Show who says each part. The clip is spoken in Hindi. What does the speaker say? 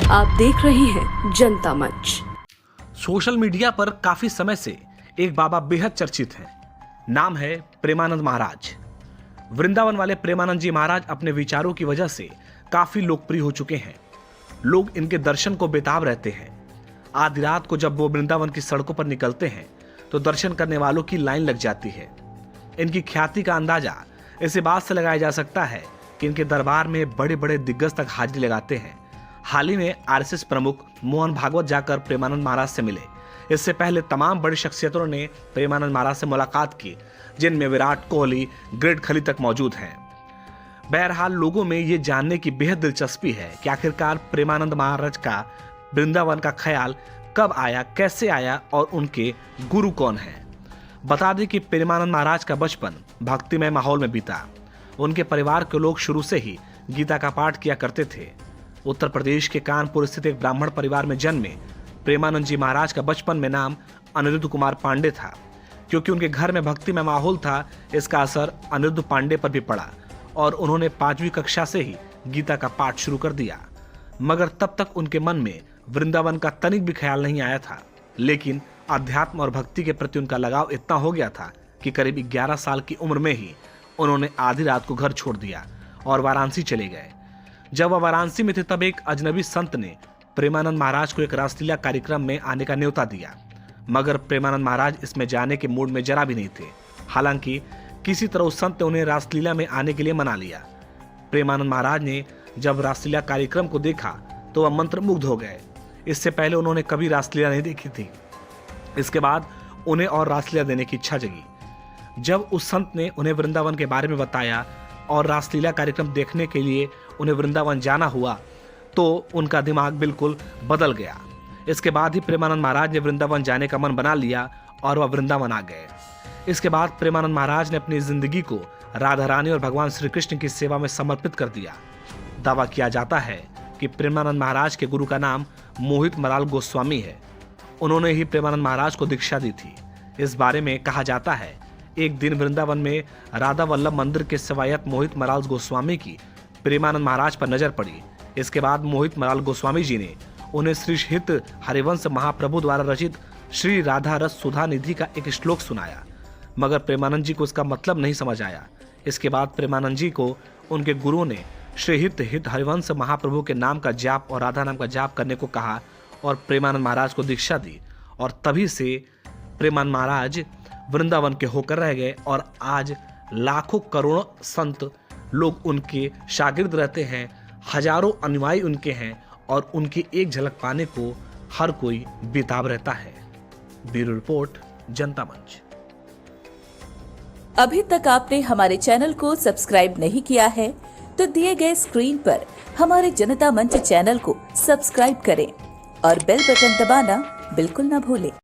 Speaker 1: आप देख रहे हैं जनता मंच।
Speaker 2: सोशल मीडिया पर काफी समय से एक बाबा बेहद चर्चित हैं। नाम है प्रेमानंद महाराज। वृंदावन वाले प्रेमानंद जी महाराज अपने विचारों की वजह से काफी लोकप्रिय हो चुके हैं। लोग इनके दर्शन को बेताब रहते हैं। आधी रात को जब वो वृंदावन की सड़कों पर निकलते हैं तो दर्शन करने वालों की लाइन लग जाती है। इनकी ख्याति का अंदाजा इसी बात से लगाया जा सकता है कि इनके दरबार में बड़े बड़े दिग्गज तक हाजिरी लगाते हैं। हाल ही में आरएसएस प्रमुख मोहन भागवत जाकर प्रेमानंद महाराज से मिले। इससे पहले तमाम बड़ी शख्सियतों ने प्रेमानंद महाराज से मुलाकात की, जिनमें विराट कोहली, ग्रेट खली तक मौजूद हैं। बहरहाल लोगों में ये जानने की बेहद दिलचस्पी है कि आखिरकार प्रेमानंद महाराज का वृंदावन का ख्याल कब आया, कैसे आया और उनके गुरु कौन हैं। बता दें कि प्रेमानंद महाराज का बचपन भक्तिमय माहौल में बीता। उनके परिवार के लोग शुरू से ही गीता का पाठ किया करते थे। उत्तर प्रदेश के कानपुर स्थित एक ब्राह्मण परिवार में जन्मे प्रेमानंद जी महाराज का बचपन में नाम अनिरुद्ध कुमार पांडे था। क्योंकि उनके घर में भक्ति में माहौल था, इसका असर अनिरुद्ध पांडे पर भी पड़ा और उन्होंने 5वीं कक्षा से ही गीता का पाठ शुरू कर दिया। मगर तब तक उनके मन में वृंदावन का तनिक भी ख्याल नहीं आया था। लेकिन अध्यात्म और भक्ति के प्रति उनका लगाव इतना हो गया था कि करीब 11 साल की उम्र में ही उन्होंने आधी रात को घर छोड़ दिया और वाराणसी चले गए। जब वह वाराणसी में थे तब एक अजनबी संत ने प्रेमानंद महाराज को एक रासलीला कार्यक्रम में आने का न्योता दिया। मगर प्रेमानंद महाराज इसमें जाने के मूड में जरा भी नहीं थे। हालांकि किसी तरह उस संत ने उन्हें रासलीला में आने के लिए मना लिया। प्रेमानंद महाराज ने जब रासलीला कार्यक्रम को देखा तो वह मंत्रमुग्ध हो गए। इससे पहले उन्होंने कभी रासलीला नहीं देखी थी। इसके बाद उन्हें और रासलीला देने की इच्छा जगी। जब उस संत ने उन्हें वृंदावन के बारे में बताया और रासलीला कार्यक्रम देखने के लिए उन्हें वृंदावन जाना हुआ तो उनका दिमाग बिल्कुल बदल गया। इसके बाद ही प्रेमानंद महाराज ने वृंदावन जाने का मन बना लिया और वह वृंदावन आ गए। इसके बाद प्रेमानंद महाराज ने अपनी जिंदगी को राधा रानी और भगवान श्री कृष्ण की सेवा में समर्पित कर दिया। दावा किया जाता है कि प्रेमानंद महाराज के गुरु का नाम मोहित मराल गोस्वामी है। उन्होंने ही प्रेमानंद महाराज को दीक्षा दी थी। इस बारे में कहा जाता है, एक दिन वृंदावन में राधा वल्लभ मंदिर के सेवायत मोहित मराल गोस्वामी की प्रेमानंद महाराज पर नजर पड़ी। इसके बाद मोहित मराल गोस्वामी जी ने उन्हें श्री हित हरिवंश महाप्रभु द्वारा रचित श्री राधा रस सुधा निधि का एक श्लोक सुनाया। मगर प्रेमानंद जी को इसका मतलब नहीं समझ आया। इसके बाद प्रेमानंद जी को उनके गुरुओं ने श्री हित हरिवंश महाप्रभु के नाम का जाप और राधा नाम का जाप करने को कहा और प्रेमानंद महाराज को दीक्षा दी। और तभी से प्रेमानंद महाराज वृंदावन के होकर रह गए और आज लाखों करोड़ों संत लोग उनके शागिर्द रहते हैं। हजारों अनुयायी उनके हैं और उनकी एक झलक पाने को हर कोई बेताब रहता है। ब्यूरो रिपोर्ट, जनता मंच।
Speaker 3: अभी तक आपने हमारे चैनल को सब्सक्राइब नहीं किया है तो दिए गए स्क्रीन पर हमारे जनता मंच चैनल को सब्सक्राइब करें और बेल बटन दबाना बिल्कुल न भूलें।